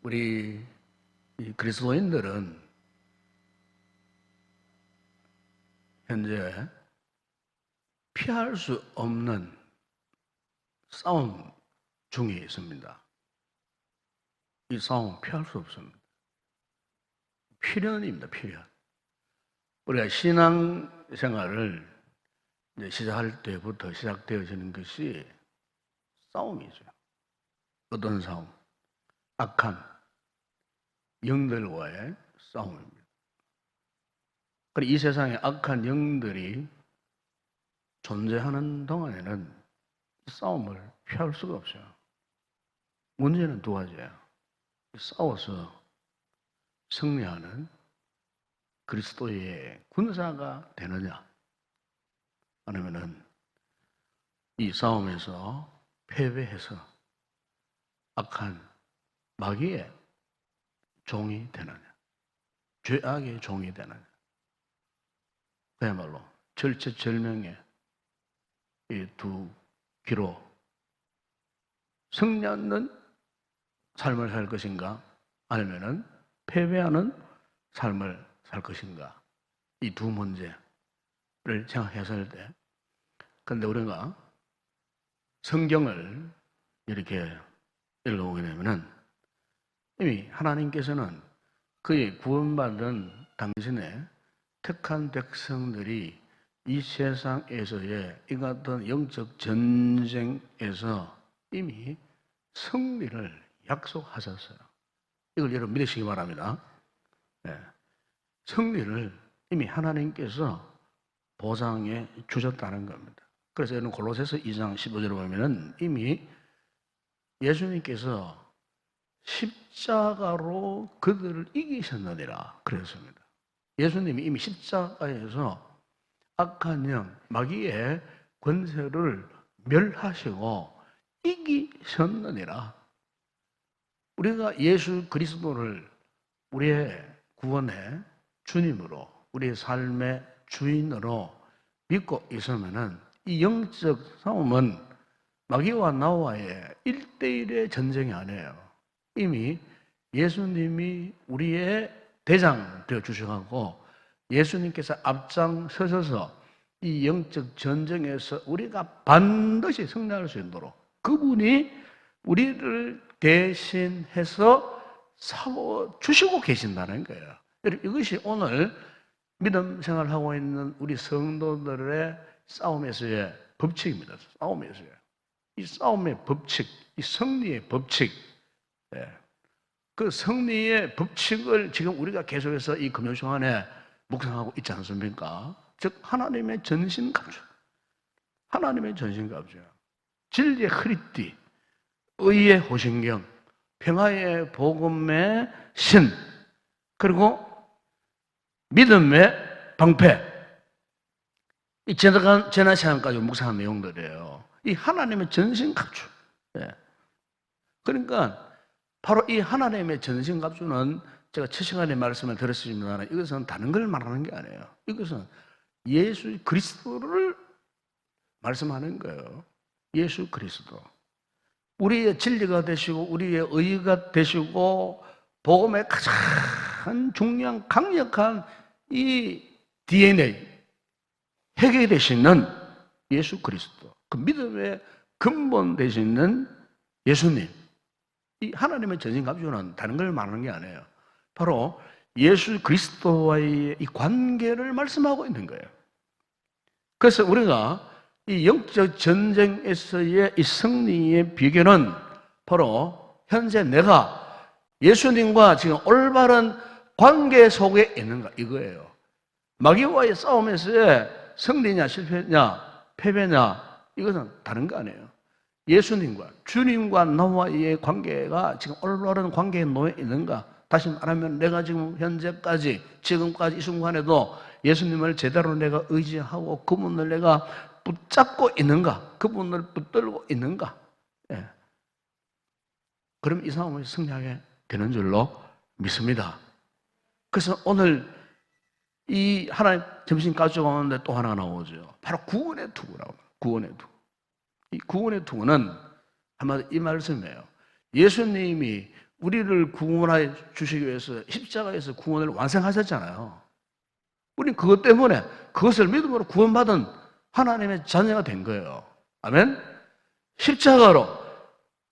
우리 이 그리스도인들은 현재 피할 수 없는 싸움 중에 있습니다. 이 싸움 피할 수 없습니다. 필연입니다, 필연. 우리가 신앙 생활을 이제 시작할 때부터 시작되어지는 것이 싸움이죠. 어떤 싸움? 악한 영들과의 싸움입니다. 그리고 이 세상에 악한 영들이 존재하는 동안에는 싸움을 피할 수가 없어요. 문제는 두 가지예요. 싸워서 승리하는 그리스도의 군사가 되느냐, 아니면은 이 싸움에서 패배해서 악한 마귀의 종이 되느냐, 죄악의 종이 되느냐. 그야말로 절체절명의 이 두 기로 승리하는 삶을 살 것인가, 아니면은 패배하는 삶을 살 것인가. 이 두 문제를 생각했을 때, 근데 우리가 성경을 이렇게 읽어보게 되면은 이미 하나님께서는 그의 구원받은 당신의 택한 백성들이 이 세상에서의 이 같은 영적 전쟁에서 이미 승리를 약속하셨어요. 이걸 여러분 믿으시기 바랍니다. 네. 승리를 이미 하나님께서 보장해 주셨다는 겁니다. 그래서 여러분 골로새서 2장 15절을 보면은 이미 예수님께서 십자가로 그들을 이기셨느니라 그랬습니다. 예수님이 이미 십자가에서 악한 영, 마귀의 권세를 멸하시고 이기셨느니라. 우리가 예수 그리스도를 우리의 구원의 주님으로, 우리의 삶의 주인으로 믿고 있으면은 이 영적 싸움은 마귀와 나와의 1대1의 전쟁이 아니에요. 이미 예수님이 우리의 대장 되어 주셔가고 예수님께서 앞장서셔서 이 영적 전쟁에서 우리가 반드시 승리할 수 있도록 그분이 우리를 대신해서 싸워 주시고 계신다는 거예요. 이것이 오늘 믿음 생활하고 있는 우리 성도들의 싸움에서의 법칙입니다. 싸움에서요. 이 싸움의 법칙, 이 승리의 법칙, 그 승리의 법칙을 지금 우리가 계속해서 이 금요 시간에 묵상하고 있지 않습니까? 즉 하나님의 전신갑주, 하나님의 전신갑주, 진리의 허리띠, 의의 호신경, 평화의 복음의 신, 그리고 믿음의 방패. 이 지난 시간까지 묵상한 내용들이에요. 이 하나님의 전신갑주. 그러니까 바로 이 하나님의 전신갑주는 제가 첫 시간에 말씀을 드렸습니다만 이것은 다른 걸 말하는 게 아니에요. 이것은 예수 그리스도를 말씀하는 거예요. 예수 그리스도. 우리의 진리가 되시고 우리의 의가 되시고 복음의 가장 중요한 강력한 이 DNA 핵이 되시는 예수 그리스도, 그 믿음의 근본 되시는 예수님. 이 하나님의 전신갑주는 다른 걸 말하는 게 아니에요. 바로 예수 그리스도와의 이 관계를 말씀하고 있는 거예요. 그래서 우리가 이 영적 전쟁에서의 이 승리의 비결은 바로 현재 내가 예수님과 지금 올바른 관계 속에 있는가 이거예요. 마귀와의 싸움에서의 승리냐 실패냐 패배냐 이것은 다른 거 아니에요. 예수님과 주님과 나와의 관계가 지금 올바른 관계에 놓여 있는가? 다시 말하면 내가 지금 현재까지 지금까지 이 순간에도 예수님을 제대로 내가 의지하고 그분을 내가 붙잡고 있는가? 그분을 붙들고 있는가? 그럼 이 싸움을 승리하게 되는 줄로 믿습니다. 그래서 오늘 이 하나님 점심 가지고 오는데 또 하나 나오죠. 바로 구원의 투구라고. 구원의 투구. 이 구원의 투구는 한마디로 이 말씀이에요. 예수님이 우리를 구원해 주시기 위해서 십자가에서 구원을 완성하셨잖아요. 우리는 그것 때문에 그것을 믿음으로 구원받은 하나님의 자녀가 된 거예요. 아멘? 십자가로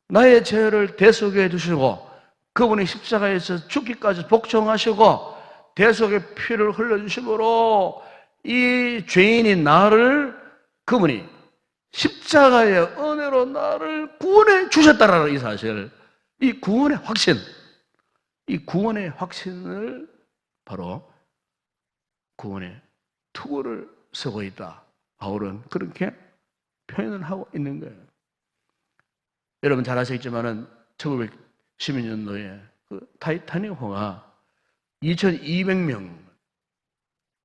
나의 죄를 대속해 주시고 그분이 십자가에서 죽기까지 복종하시고 대속의 피를 흘려주심으로 이 죄인인 나를 그분이 십자가의 은혜로 나를 구원해 주셨다라는 이 사실, 이 구원의 확신, 이 구원의 확신을 바로 구원의 투구를 쓰고 있다. 바울은 그렇게 표현을 하고 있는 거예요. 여러분 잘 아시겠지만은 1912년도에 그 타이타닉호가 2,200명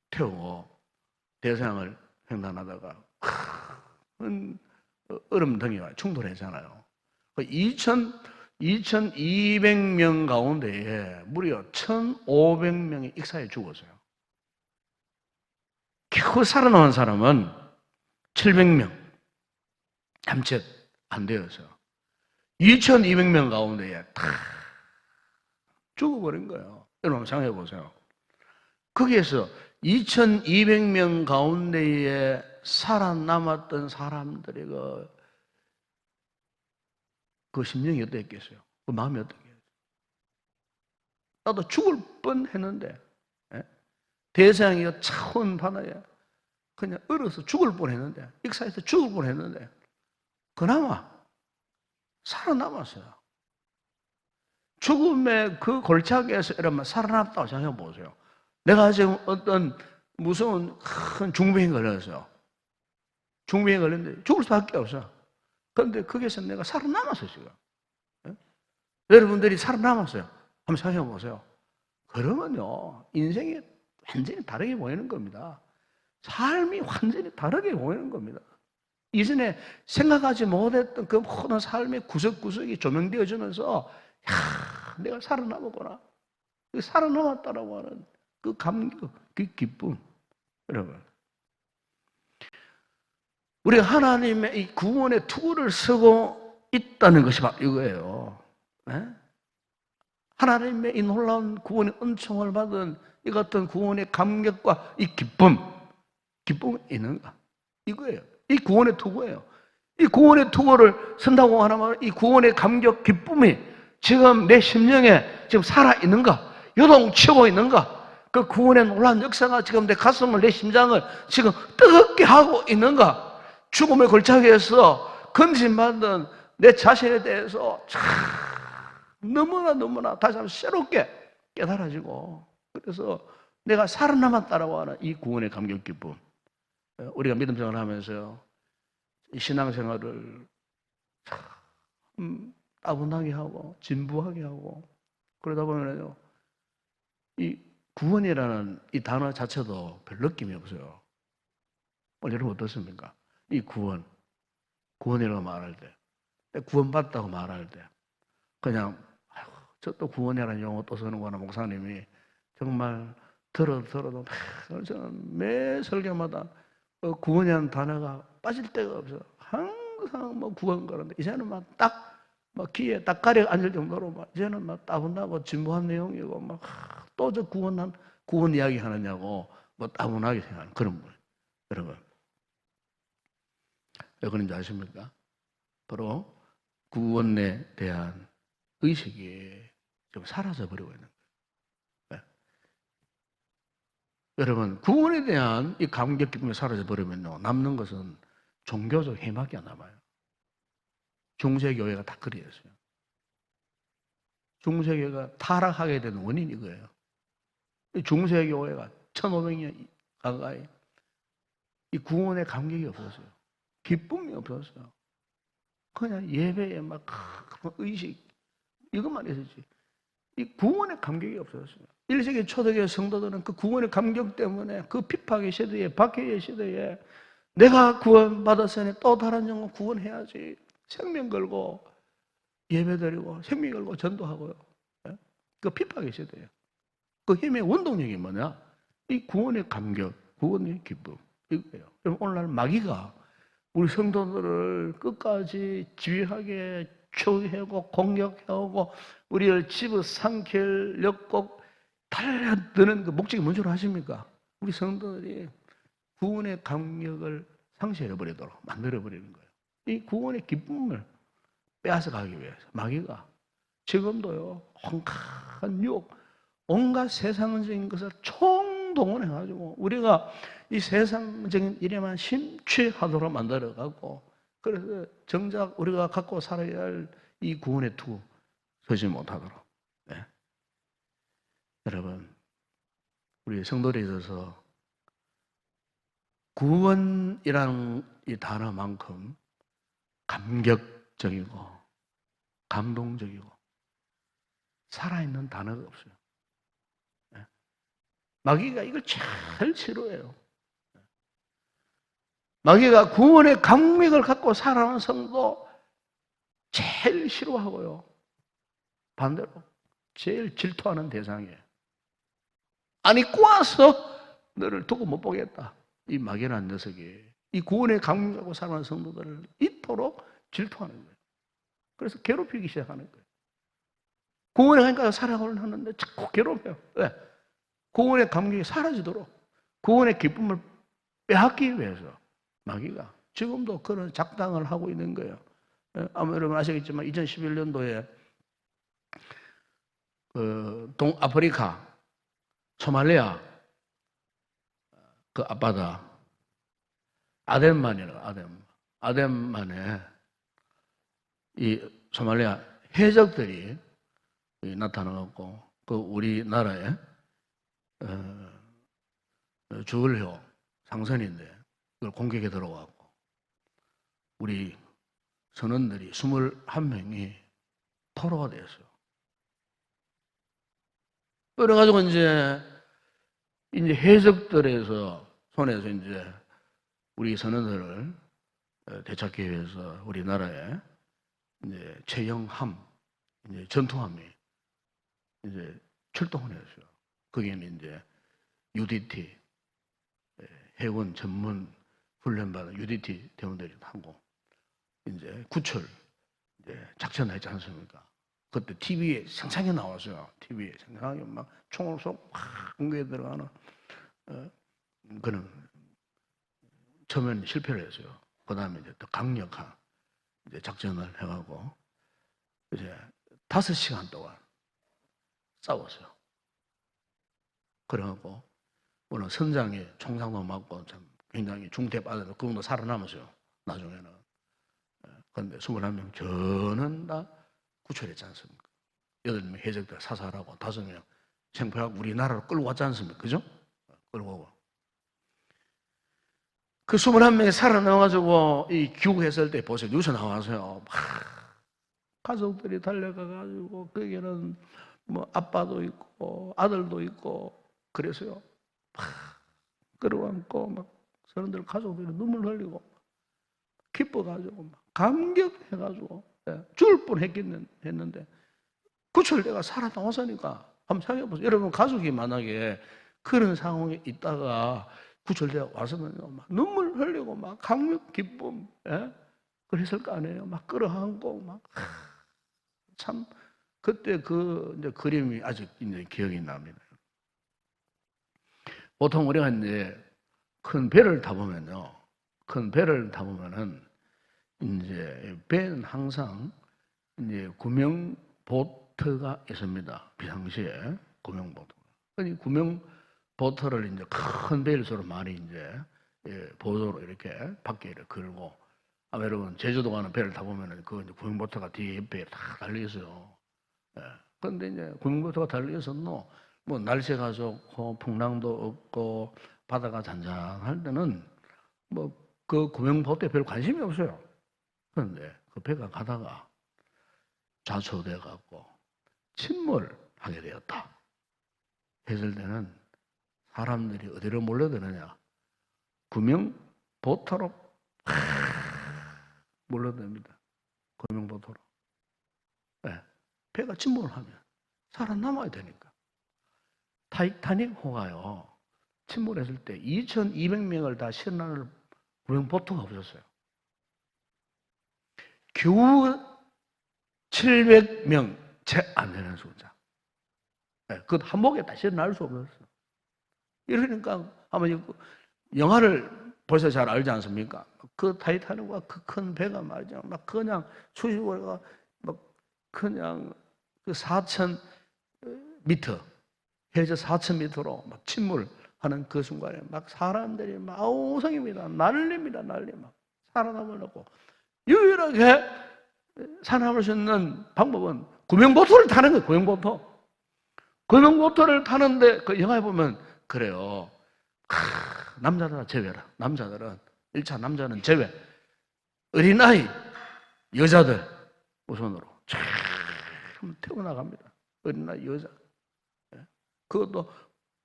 태우고 대서양을 횡단하다가 큰 얼음덩이와 충돌했잖아요. 2,200명 가운데에 무려 1,500명이 익사해 죽었어요. 겨우 살아남은 사람은 700명, 남짓 안 되어서 2,200명 가운데에 다 죽어버린 거예요. 여러분 생각해 보세요. 거기에서 2,200명 가운데에 살아남았던 사람들이 그 심령이 어땠겠어요? 그 마음이 어땠겠어요? 나도 죽을 뻔했는데, 대서양이 차원 바다에 그냥 얼어서 죽을 뻔했는데, 익사해서 죽을 뻔했는데, 그나마 살아남았어요. 죽음의 그 골짜기에서 이러면 살아남았다고 생각해 보세요. 내가 지금 어떤 무서운 큰 중병에 걸렸어요. 중병에 걸렸는데 죽을 수밖에 없어. 그런데 거기서 내가 살아남았어요, 지금. 여러분들이 살아남았어요. 한번 생각해 보세요. 그러면요, 인생이 완전히 다르게 보이는 겁니다. 삶이 완전히 다르게 보이는 겁니다. 이전에 생각하지 못했던 그 모든 삶의 구석구석이 조명되어지면서, 야, 내가 살아남았구나. 살아남았다라고 하는 그 감격, 그 기쁨. 여러분, 우리가 하나님의 이 구원의 투구를 쓰고 있다는 것이 바로 이거예요. 네? 하나님의 이 놀라운 구원의 은총을 받은 이 같은 구원의 감격과 이 기쁨이 있는가? 이거예요. 이 구원의 투구예요. 이 구원의 투구를 쓴다고 하면 이 구원의 감격, 기쁨이 지금 내 심령에 지금 살아있는가? 요동치고 있는가? 그 구원의 놀라운 역사가 지금 내 가슴을, 내 심장을 지금 뜨겁게 하고 있는가? 죽음의 골짜기에서 건진받은 내 자신에 대해서 참 너무나 다시 한번 새롭게 깨달아지고, 그래서 내가 살아남았다라고 하는 이 구원의 감격, 기쁨. 우리가 믿음 생활을 하면서요, 이 신앙생활을 참 따분하게 하고 진부하게 하고 그러다 보면요, 이 구원이라는 이 단어 자체도 별 느낌이 없어요. 여러분 어떻습니까? 이 구원이라고 말할 때, 구원받다고 말할 때 그냥 저 또 구원이라는 용어 또 쓰는구나. 목사님이 정말 들어도 저는 매 설교마다 구원이라는 단어가 빠질 데가 없어. 항상 뭐 구원 그런데 이제는 막 귀에 딱 가려 앉을 정도로 막 이제는 막 따분하고 진부한 내용이고 막 또 저 구원 이야기 하느냐고 뭐 따분하게 생각하는 그런 분. 여러분, 왜 그런지 아십니까? 바로 구원에 대한 의식이 좀 사라져 버리고 있는 거예요. 네. 여러분, 구원에 대한 이 감격 기쁨이 사라져 버리면요, 남는 것은 종교적 해막이 남아요. 중세교회가 다 그리했어요. 중세교회가 타락하게 된 원인이 이거예요. 중세교회가 1500년 가까이 이 구원의 감격이 없었어요. 기쁨이 없었어요. 그냥 예배에 막 의식 이것만 있었지. 이 구원의 감격이 없었어요. 1세기 초대교회 성도들은 그 구원의 감격 때문에 그 핍박의 시대에, 박해의 시대에 내가 구원받았으니 또 다른 영혼 구원해야지. 생명 걸고 예배드리고 생명 걸고 전도하고요. 그 핍박의 시대예요. 그 힘의 원동력이 뭐냐? 이 구원의 감격, 구원의 기쁨 이거예요. 오늘날 마귀가 우리 성도들을 끝까지 지휘하게 압축하고 공격하고 우리를 집어삼키려고 달려드는 그 목적이 뭔 줄 아십니까? 우리 성도들이 구원의 감격을 상실해버리도록 만들어버리는 거예요. 이 구원의 기쁨을 빼앗아가기 위해서 마귀가 지금도요, 험악한 유혹, 온갖 세상적인 것을 총동원해가지고 우리가 이 세상적인 일에만 심취하도록 만들어가고, 그래서 정작 우리가 갖고 살아야 할 이 구원의 투구 서지 못하도록. 네. 여러분, 우리 성도들에 있어서 구원이라는 이 단어만큼 감격적이고 감동적이고 살아있는 단어가 없어요. 네. 마귀가 이걸 제일 싫어해요. 마귀가 구원의 감격을 갖고 살아가는 성도 제일 싫어하고요. 반대로 제일 질투하는 대상이에요. 아니 꼬아서 너를 두고 못 보겠다. 이 마귀라는 녀석이 이 구원의 감격을 살아가는 성도들을 이토록 질투하는 거예요. 그래서 괴롭히기 시작하는 거예요. 구원의 감격을 살아가려고 하는데 자꾸 괴롭혀요. 왜? 구원의 감격이 사라지도록, 구원의 기쁨을 빼앗기 위해서 마귀가 지금도 그런 작당을 하고 있는 거예요. 아마 여러분 아시겠지만 2011년도에 동아프리카 소말리아 그 앞바다 아덴만에 이 소말리아 해적들이 나타나갖고 그 우리나라에 주을효 상선인데 그걸 공격에 들어가고 우리 선원들이 21명이 포로가 되었어요. 그래가지고 이제 해적들에서 손에서 이제 우리 선원들을 되찾기 위해서 우리나라에 이제 최영함, 이제 전투함이 이제 출동을 했어요. 거기는 이제 UDT 해군 전문 훈련받은 UDT 대원들이 하고 이제 구출 이제 작전을 했지 않습니까? 그때 TV에 생생하게 나왔어요. TV에 생생하게 막 총을 쏘고 확 공격에 들어가는 그런 처음에는 실패를 했어요. 그 다음에 이제 더 강력한 이제 작전을 해가고 이제 5시간 동안 싸웠어요. 그래갖고 오늘 선장이 총상도 맞고 참 굉장히 중태받아서 그분도 살아남았어요. 나중에는. 그런데 21명 저는 다 구출했지 않습니까? 8명 해적들 사살하고 5명 생포하고 우리나라로 끌고 왔지 않습니까? 그죠? 끌고 오고. 그 21명이 살아나와가지고 이 귀국했을 때 보세요. 뉴스 나와서요. 가족들이 달려가가지고 거기는 뭐 아빠도 있고 아들도 있고 그래서요. 끌어안고 막 사람들 가족들이 눈물 흘리고 기뻐가지고 막 감격해가지고 죽을 뻔했는데 구출대가 살아나왔으니까 한번 생각해보세요. 여러분 가족이 만약에 그런 상황에 있다가 구출대가 와서는요 막 눈물 흘리고 막 감격 기쁨 그랬을 거 아니에요. 막 끌어안고 막 참 그때 그 이제 그림이 아직 이제 기억이 납니다. 보통 우리가 이제 큰 배를 타보면요. 큰 배를 타보면은 이제 배는 항상 이제 구명보트가 있습니다. 비상시에 구명보트. 이 구명보트를 이제 큰 배일수록 많이 이제 보도로 이렇게 밖에 이렇게 걸고 아마 여러분 제주도 가는 배를 타보면은 그 이제 구명보트가 뒤에 옆에 다 달려 있어요. 그런데 이제 구명보트가 달려 있어도 뭐 날씨가 좋고 풍랑도 없고 바다가 잔잔할 때는 뭐 그 구명보트에 별 관심이 없어요. 그런데 그 배가 가다가 좌초돼 갖고 침몰하게 되었다 했을 때는 사람들이 어디로 몰려드느냐? 구명보트로 몰려듭니다. 구명보트로. 네. 배가 침몰을 하면 살아남아야 되니까. 타이타닉호가요 침몰했을 때 2,200명을 다 실어나를 구명보트가 없었어요. 겨우 700명 채 안 되는 숫자. 그것 한복에 다시 날 수 없었어. 이러니까 아마 영화를 벌써 잘 알지 않습니까? 그 타이타닉과 그 큰 배가 말이죠. 막 그냥 수십오가 막 그냥 그 4,000m 해저 4,000m로 막 침몰하는 그 순간에 막 사람들이 막 아우성입니다. 난립니다. 난리 막 살아남으려고 유일하게 살아남을 수 있는 방법은 구명보트를 타는 거예요. 구명보트. 구명보트를 타는데 그 영화에 보면 그래요. 남자들은 제외라. 남자들은 1차 남자는 제외. 어린아이, 여자들 우선으로 쫙 태워나갑니다. 어린아이, 여자. 그것도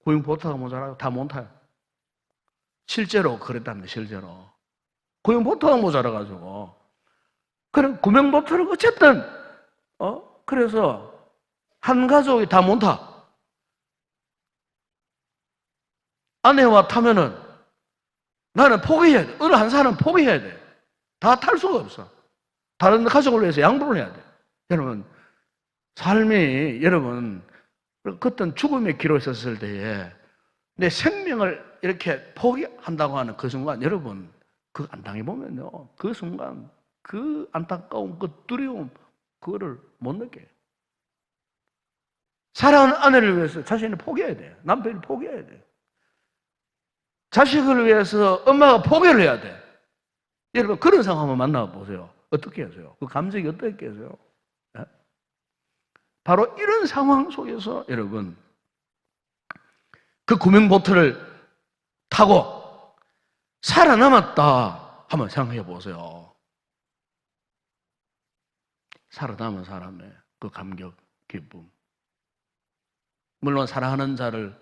구명보트가 모자라고 다 못 타요. 실제로 그랬답니다. 실제로. 구명보트가 모자라가지고. 그럼 구명보트를 어쨌든 그래서 한 가족이 다 못 타. 아내와 타면은 나는 포기해야 돼. 어느 한 사람은 포기해야 돼. 다 탈 수가 없어. 다른 가족을 위해서 양보를 해야 돼. 여러분, 삶이 여러분 그땐 죽음의 기로 있었을 때에 내 생명을 이렇게 포기한다고 하는 그 순간 여러분 그거 안 당해보면요. 그 순간 그 안타까움, 그 두려움 그거를 못 느껴요. 사랑하는 아내를 위해서 자신을 포기해야 돼. 남편을 포기해야 돼. 자식을 위해서 엄마가 포기를 해야 돼. 여러분 그런 상황 한번 만나보세요. 어떻게 하세요? 그 감정이 어떻게 하세요? 네? 바로 이런 상황 속에서 여러분 그 구명보트를 타고 살아남았다 한번 생각해 보세요. 살아남은 사람의 그 감격, 기쁨. 물론 사랑하는 자를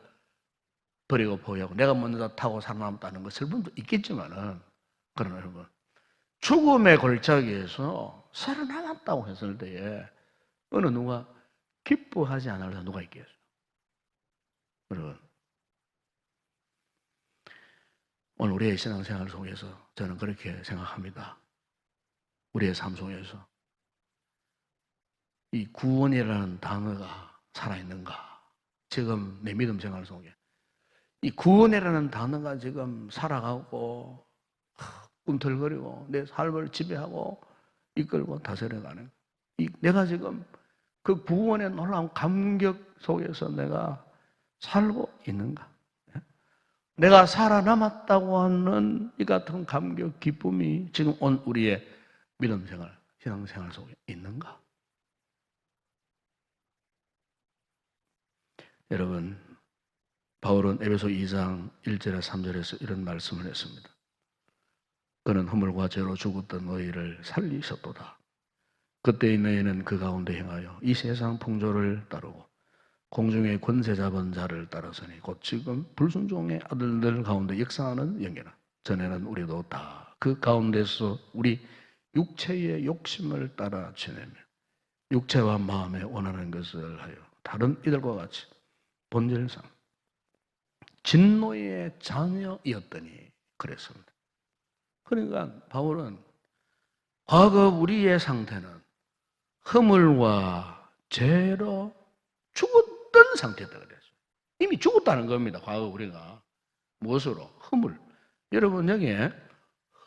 버리고 포기하고 내가 먼저 타고 살아남았다는 그 슬픔도 있겠지만은 그러나 여러분 죽음의 골짜기에서 살아남았다고 했을 때에 어느 누가 기뻐하지 않을 사 누가 있겠어요? 여러분 오늘 우리의 신앙생활 속에서 저는 그렇게 생각합니다. 우리의 삶 속에서 이 구원이라는 단어가 살아있는가? 지금 내 믿음 생활 속에 이 구원이라는 단어가 지금 살아가고 꿈틀거리고 내 삶을 지배하고 이끌고 다스려가는 내가 지금 그 구원의 놀라운 감격 속에서 내가 살고 있는가? 내가 살아남았다고 하는 이 같은 감격, 기쁨이 지금 온 우리의 믿음 생활, 신앙 생활 속에 있는가? 여러분, 바울은 에베소 2장 1절에 3절에서 이런 말씀을 했습니다. 그는 허물과 죄로 죽었던 너희를 살리셨도다. 그때의 너희는 그 가운데 행하여 이 세상 풍조를 따르고 공중의 권세 잡은 자를 따라서니 곧 지금 불순종의 아들들 가운데 역사하는 영이라. 전에는 우리도 다 그 가운데서 우리 육체의 욕심을 따라 지내며 육체와 마음에 원하는 것을 하여 다른 이들과 같이 본질상 진노의 자녀이었더니 그랬습니다. 그러니까 바울은 과거 우리의 상태는 허물과 죄로 죽었던 상태다 그랬어요. 이미 죽었다는 겁니다. 과거 우리가 무엇으로? 허물. 여러분 여기에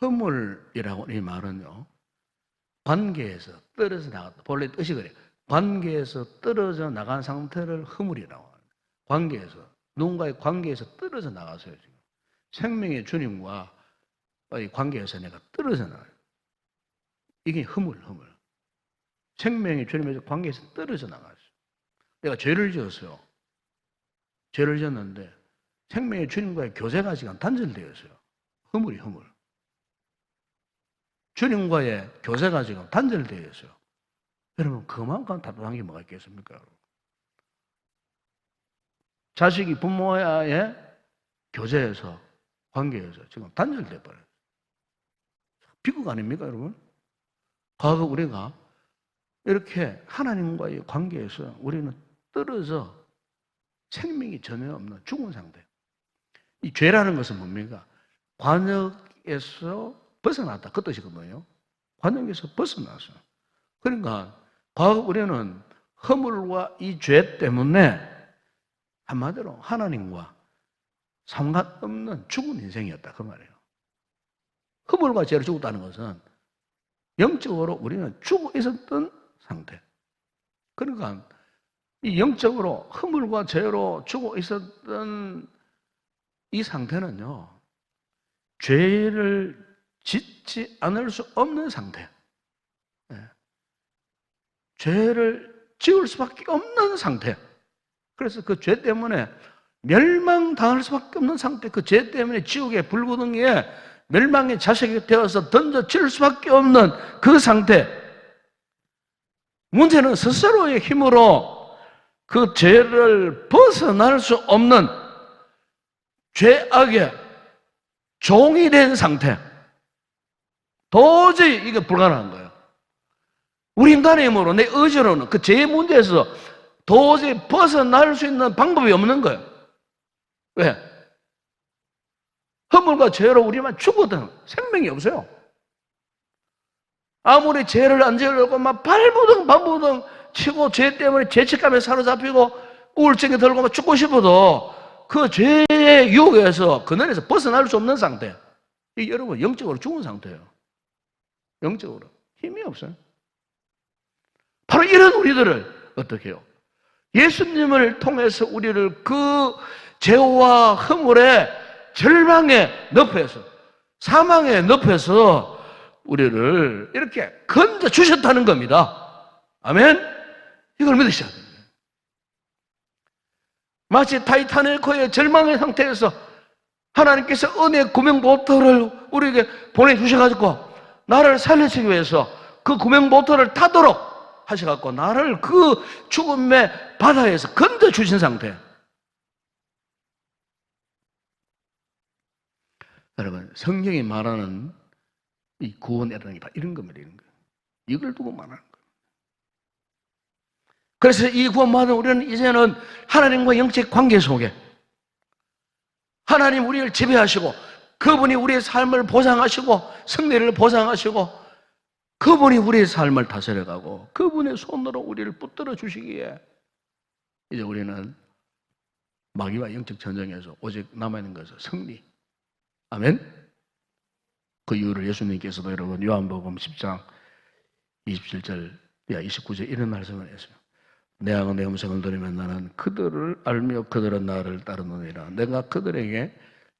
허물이라고 이 말은요. 관계에서 떨어져 나갔다. 본래 뜻이 그래요. 관계에서 떨어져 나간 상태를 허물이라고 합니다. 관계에서 누군가의 관계에서 떨어져 나가서요. 지금 생명의 주님과 이 관계에서 내가 떨어져 나가요. 이게 허물. 생명의 주님에서 관계에서 떨어져 나갔어요. 내가 죄를 지었어요. 죄를 지었는데 생명의 주님과의 교제가 지금 단절되어 있어요. 허물. 주님과의 교제가 지금 단절되어 있어요. 여러분 그만큼 답답한 게 뭐가 있겠습니까? 자식이 부모와의 교제에서 관계에서 지금 단절돼 버려요. 비극 아닙니까, 여러분? 과거 우리가 이렇게 하나님과의 관계에서 우리는 떨어져 생명이 전혀 없는 죽은 상태. 이 죄라는 것은 뭡니까? 관역에서 벗어났다. 그 뜻이거든요. 관역에서 벗어났어요. 그러니까 과거 우리는 허물과 이 죄 때문에 한마디로 하나님과 상관없는 죽은 인생이었다 그 말이에요. 허물과 죄로 죽었다는 것은 영적으로 우리는 죽어 있었던 상태. 그러니까 이 영적으로 허물과 죄로 죽어 있었던 이 상태는요, 죄를 짓지 않을 수 없는 상태. 네. 죄를 지을 수밖에 없는 상태. 그래서 그 죄 때문에 멸망당할 수밖에 없는 상태. 그 죄 때문에 지옥의 불구덩이에 멸망의 자식이 되어서 던져질 수밖에 없는 그 상태. 문제는 스스로의 힘으로 그 죄를 벗어날 수 없는 죄악의 종이 된 상태. 도저히 이게 불가능한 거예요. 우리 인간의 힘으로, 내 의지로는 그 죄의 문제에서 도저히 벗어날 수 있는 방법이 없는 거예요. 왜? 허물과 죄로 우리만 죽거든. 생명이 없어요. 아무리 죄를 안 지으려고 막 발부둥 치고 죄 때문에 죄책감에 사로잡히고 우울증이 들고 막 죽고 싶어도 그 죄의 유혹에서 그늘에서 벗어날 수 없는 상태. 이 여러분 영적으로 죽은 상태예요. 영적으로 힘이 없어요. 바로 이런 우리들을 어떻게 해요? 예수님을 통해서 우리를 그 죄와 허물의 절망의 늪에서, 사망의 늪에서 우리를 이렇게 건져 주셨다는 겁니다. 아멘? 이걸 믿으셔야 됩니다. 마치 타이타닉호의 절망의 상태에서 하나님께서 은혜의 구명보트를 우리에게 보내주셔가지고 나를 살려주기 위해서 그 구명보트를 타도록 하셔갖고 나를 그 죽음의 바다에서 건져주신 상태. 여러분, 성경이 말하는 이 구원이라는 게 다 이런 겁니다. 이런 거. 이걸 두고 말하는 거예요. 그래서 이 구원받은 우리는 이제는 하나님과 영적 관계 속에 하나님 우리를 지배하시고 그분이 우리의 삶을 보장하시고 승리를 보장하시고 그분이 우리의 삶을 다스려가고 그분의 손으로 우리를 붙들어 주시기에 이제 우리는 마귀와 영적 전쟁에서 오직 남아있는 것은 승리. 아멘? 그 이유를 예수님께서도 여러분 요한복음 10장 27절, 29절 이런 말씀을 했어요. 내 양은 내 음성을 들으면 나는 그들을 알며 그들은 나를 따르느니라. 내가 그들에게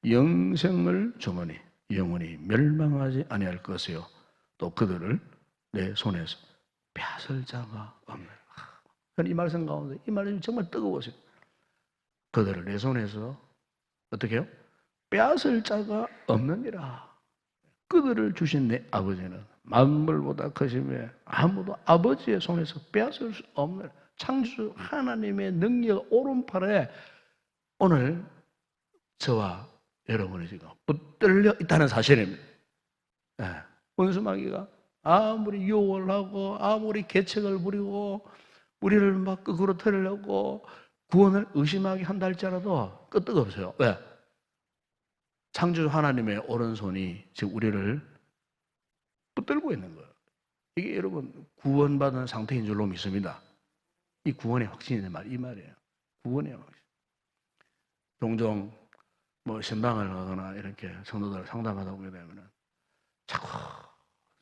영생을 주머니 영원히 멸망하지 아니할 것이요 또 그들을 내 손에서 뺏을 자가 없느니라. 이 말씀 가운데 이 말씀이 정말 뜨거워서요. 그들을 내 손에서 어떻게 해요? 뺏을 자가 없느니라. 그들을 주신 내 아버지는 만물보다 크심에 아무도 아버지의 손에서 뺏을 수 없는 창조주 하나님의 능력 오른팔에 오늘 저와 여러분이 지금 붙들려 있다는 사실입니다. 네. 원수마귀가 아무리 유혹을 하고 아무리 계책을 부리고 우리를 막 거꾸로 틀려고 구원을 의심하게 한다 할지라도 끄떡없어요. 왜? 창조주 하나님의 오른손이 지금 우리를 붙들고 있는 거예요. 이게 여러분 구원받은 상태인 줄로 믿습니다. 이 구원의 확신이 이 말이에요. 구원의 확신. 종종 뭐 신방을 가거나 이렇게 성도들 상담하다 보게 되면은 자꾸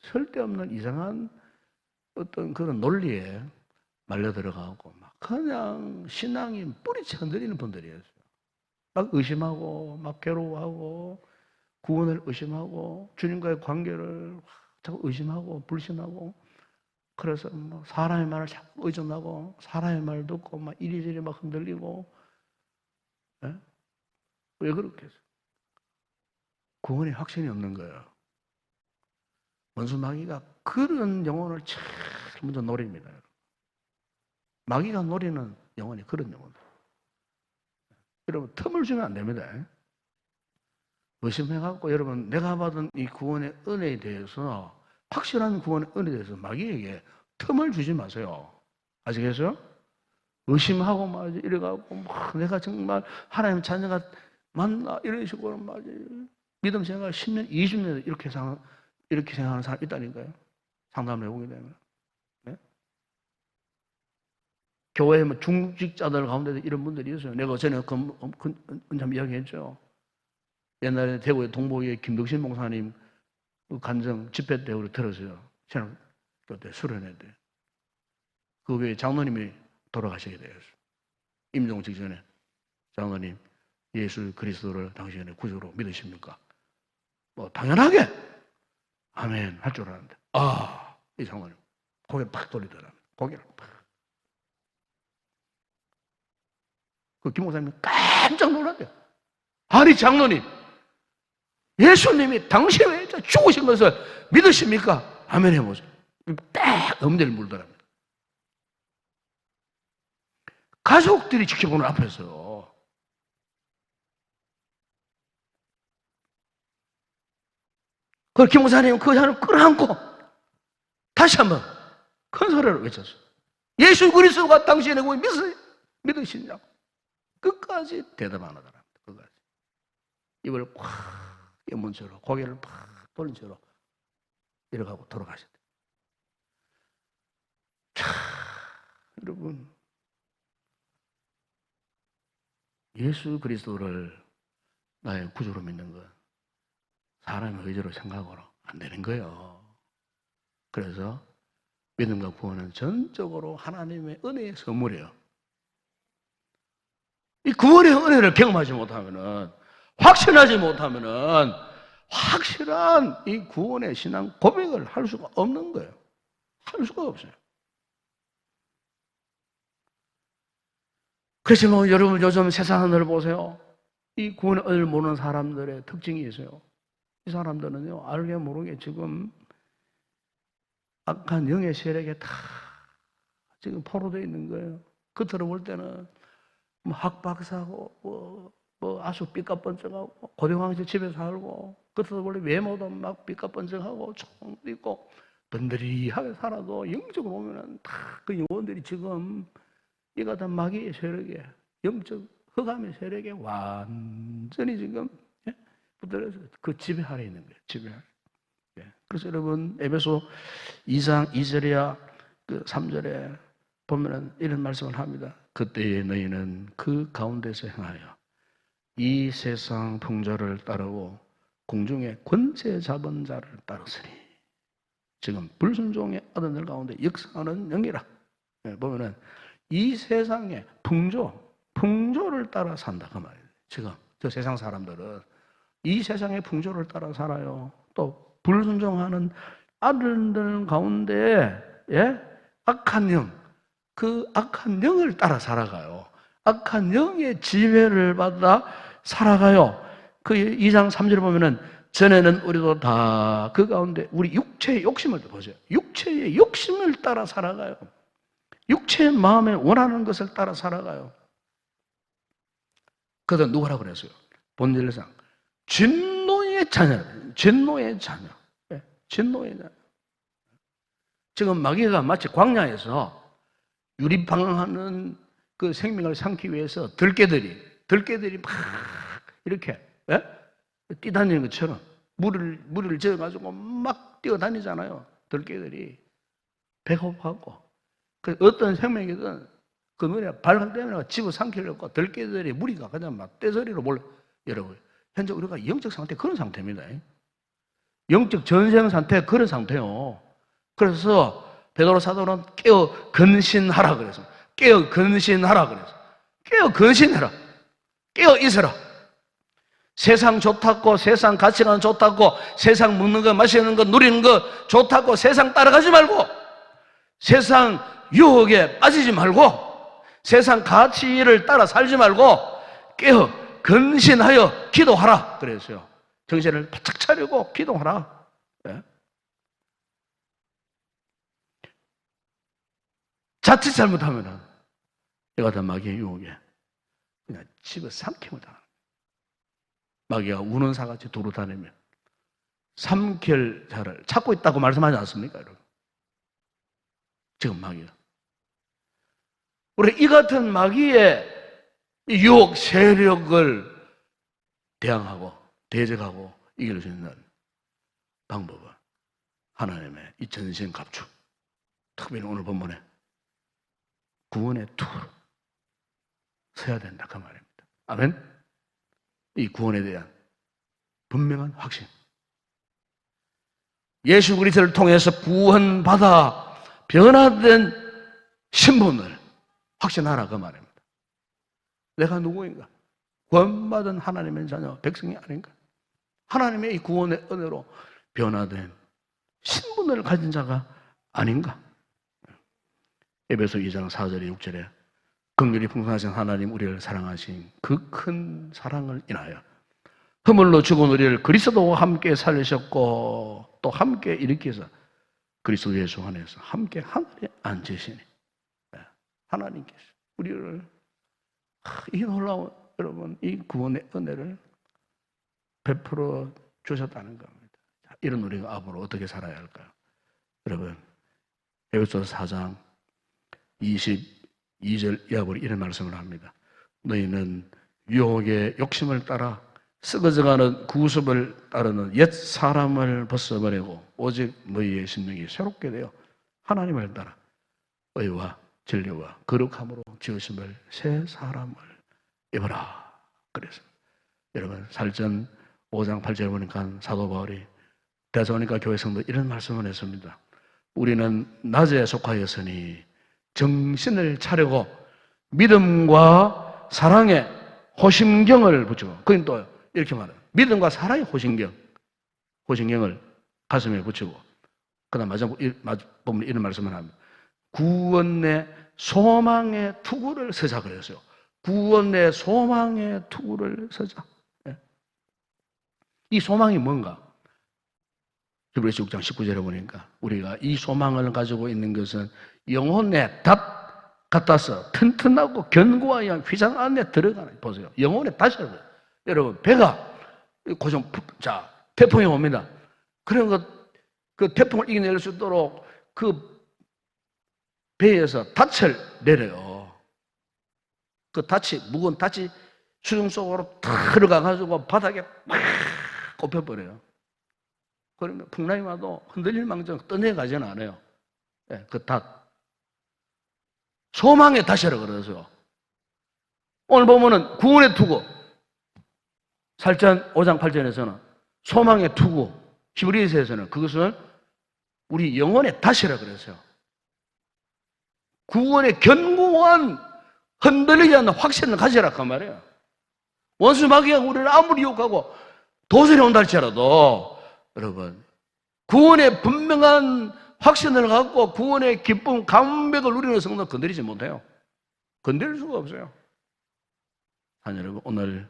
쓸데없는 이상한 어떤 그런 논리에 말려 들어가고 막 그냥 신앙이 뿌리채 흔들리는 분들이었어요. 막 의심하고 막 괴로워하고 구원을 의심하고 주님과의 관계를 자꾸 의심하고 불신하고 그래서 뭐 사람의 말을 자꾸 의존하고 사람의 말 듣고 막 이리저리 막 흔들리고 예? 왜 그렇게 했어요? 구원의 확신이 없는 거예요. 원수 마귀가 그런 영혼을 제일 먼저 노립니다. 마귀가 노리는 영혼이 그런 영혼. 여러분 틈을 주면 안 됩니다. 의심해갖고 여러분 내가 받은 이 구원의 은혜에 대해서 확실한 구원의 은혜에 대해서 마귀에게 틈을 주지 마세요. 아시겠어요? 의심하고 막 이래갖고 막 내가 정말 하나님 자녀가 맞나 이런 식으로 막 믿음 생활 10년, 20년 이렇게 생각하는 사람 있다니까요. 상담을 해보게 되면. 네? 교회 뭐 중직자들 가운데도 이런 분들이 있어요. 내가 전에 한참 이야기했죠. 옛날에 대구의 동보의 김덕신 목사님 그 간증 집회 때 우리 들었어요. 저는 그때 수련회 때. 그 교회 장로님이 돌아가시게 되었어요. 임종 직전에. 장로님, 예수 그리스도를 당신의 구주로 믿으십니까? 뭐 당연하게 아멘 할 줄 알았는데 이 장로님 고개를 팍 돌리더라고요. 고개를 팍. 그 김 목사님이 깜짝 놀랐대요. 아니 장로님, 예수님이 당신을 죽으신 것을 믿으십니까? 아멘 해보세요. 딱 엄대를 물더랍니다. 가족들이 지켜보는 앞에서 그 김 목사님 그 사람을 끌어안고 다시 한번 큰 소리로 외쳤어요. 예수 그리스도가 당신의 구원 믿으시냐고. 끝까지 대답 안 하더랍니다. 끝까지. 입을 꽉 깨문 채로 고개를 팍 돌린 채로 이러고 돌아가셨대요. 자, 여러분, 예수 그리스도를 나의 구주로 믿는 것 사람의 의지로 생각으로 안 되는 거예요. 그래서 믿음과 구원은 전적으로 하나님의 은혜의 선물이에요. 이 구원의 은혜를 경험하지 못하면은, 확신하지 못하면은, 확실한 이 구원의 신앙 고백을 할 수가 없는 거예요. 할 수가 없어요. 그래서 뭐 여러분 요즘 세상을 보세요. 이 구원의 은혜를 모르는 사람들의 특징이 있어요. 이 사람들은요, 알게 모르게 지금 악한 영의 세력에 다 지금 포로되어 있는 거예요. 겉으로 볼 때는 뭐 학박사고 뭐 아주 삐까뻔쩍하고 고등학교 집에 살고 겉으로 볼때 외모도 막 삐까뻔쩍하고 총도 있고 번들이하게 살아도 영적으로 보면은 다 그 영혼들이 지금 이 같은 마귀의 세력에 영적 흑암의 세력에 완전히 지금 붙들려서 그 지배하에 있는 거예요. 지배하에. 그래서 여러분 에베소 2장 2절이야 그 3절에 보면은 이런 말씀을 합니다. 그때에 너희는 그 가운데서 행하여 이 세상 풍조를 따르고 공중의 권세 잡은 자를 따르으니 지금 불순종의 아들들 가운데 역사하는 영이라. 보면은 이 세상의 풍조를 따라 산다 그 말이에요. 지금 저 세상 사람들은 이 세상의 풍조를 따라 살아요. 또 불순종하는 아들들 가운데 악한 영, 그 악한 영을 따라 살아가요. 악한 영의 지배를 받아 살아가요. 그 2장 3절에 보면은 전에는 우리도 다 그 가운데 우리 육체의 욕심을 보세요. 육체의 욕심을 따라 살아가요. 육체의 마음에 원하는 것을 따라 살아가요. 그래서 누구라고 그랬어요? 본질상 진노의 자녀. 진노의 자녀. 지금 마귀가 마치 광야에서 유리방황하는 그 생명을 삼기 위해서 들깨들이 막 이렇게 뛰다니는 것처럼 물을 저어가지고 막 뛰어다니잖아요. 들깨들이 배고파하고 그 어떤 생명이든 그 눈에 발광 때문에 집어삼키려고 들깨들이 무리가 그냥 막 떼서리로 몰려. 여러분 현재 우리가 영적 상태 그런 상태입니다. 영적 전생 상태 그런 상태요. 그래서 베드로 사도는 깨어 근신하라 그래서 깨어 근신하라 그래서 깨어 근신해라. 깨어 있어라. 세상 좋다고 세상 가치관 좋다고 세상 먹는 거 마시는 거 누리는 거 좋다고 세상 따라가지 말고 세상 유혹에 빠지지 말고 세상 가치를 따라 살지 말고 깨어 근신하여 기도하라 그랬어요. 정신을 바짝 차리고 기도하라. 자칫 잘못하면은 이 같은 마귀의 유혹에 그냥 집어삼킴을 당합니다. 마귀가 우는 사같이 도로 다니며 삼킬자를 찾고 있다고 말씀하지 않습니까, 여러분? 지금 마귀가. 우리 이 같은 마귀의 유혹 세력을 대항하고 대적하고 이길 수 있는 방법은 하나님의 이 전신 갑주, 특별히 오늘 본문에 구원의 투구로 서야 된다 그 말입니다. 아멘. 이 구원에 대한 분명한 확신. 예수 그리스도를 통해서 구원받아 변화된 신분을 확신하라 그 말입니다. 내가 누구인가? 구원받은 하나님의 자녀, 백성이 아닌가? 하나님의 이 구원의 은혜로 변화된 신분을 가진 자가 아닌가? 에베소 2장 4절에 6절에 긍휼이 풍성하신 하나님 우리를 사랑하신 그 큰 사랑을 인하여 허물로 죽은 우리를 그리스도와 함께 살리셨고 또 함께 일으켜서 그리스도 예수 안에서 함께 하늘에 앉으시니 하나님께서 우리를 이 놀라운 여러분 이 구원의 은혜를 베풀어 주셨다는 겁니다. 이런 우리가 앞으로 어떻게 살아야 할까요? 여러분 에베소서 4장 22절 이하로 이런 말씀을 합니다. 너희는 유혹의 욕심을 따라 썩어져가는 구습을 따르는 옛 사람을 벗어버리고 오직 너희의 심령이 새롭게 되어 하나님을 따라 의와 진리와 거룩함으로 지으심을 새 사람을 입어라. 그래서 여러분 살전 5장 8절에 보니까 사도 바울이 데살로니가 교회 성도 이런 말씀을 했습니다. 우리는 낮에 속하였으니 정신을 차리고 믿음과 사랑의 호심경을 붙이고 그건 또 이렇게 말해요. 믿음과 사랑의 호심경을 가슴에 붙이고 그 다음 마지막 보면 이런 말씀을 합니다. 구원의 소망의 투구를 서자 그랬어요. 구원의 소망의 투구를 서자. 이 소망이 뭔가? 히브리서 6장 19절에 보니까 우리가 이 소망을 가지고 있는 것은 영혼의 닷 같아서 튼튼하고 견고한 휘장 안에 들어가는 보세요. 영혼의 닷이라고요. 여러분 배가 고정 자 태풍이 옵니다. 그런 그 태풍을 이겨낼 수 있도록 그 배에서 닷을 내려요. 그 닷이 무거운 닷이 수중 속으로 들어가 가지고 바닥에 막 꼽혀버려요. 그러면 풍랑이 와도 흔들릴 망정 떠내가지는 않아요. 네, 그 닷. 소망의 닷이라고 그러죠. 오늘 보면은 구원의 투구. 살전 5장 8절에서는 소망의 투구. 히브리서에서는 그것은 우리 영혼의 닷이라고 그랬어요. 구원의 견고한 흔들리지 않는 확신을 가지라 그 말이에요. 원수 마귀가 우리를 아무리 유혹하고 도전이 온다 할지라도 여러분 구원의 분명한 확신을 갖고 구원의 기쁨, 감백을 누리는 성도는 건드리지 못해요. 건드릴 수가 없어요. 아니 여러분 오늘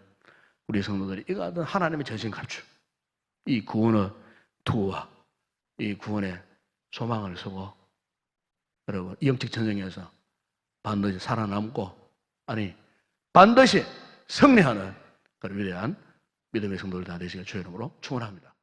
우리 성도들이 이거 하던 하나님의 전신 감출 이 구원의 투구와 이 구원의 소망을 쓰고 여러분 이 영적 전쟁에서 반드시 살아남고 아니 반드시 승리하는 그런 위대한 믿음의 성도들 다 되시길 주의 이름으로 축원합니다.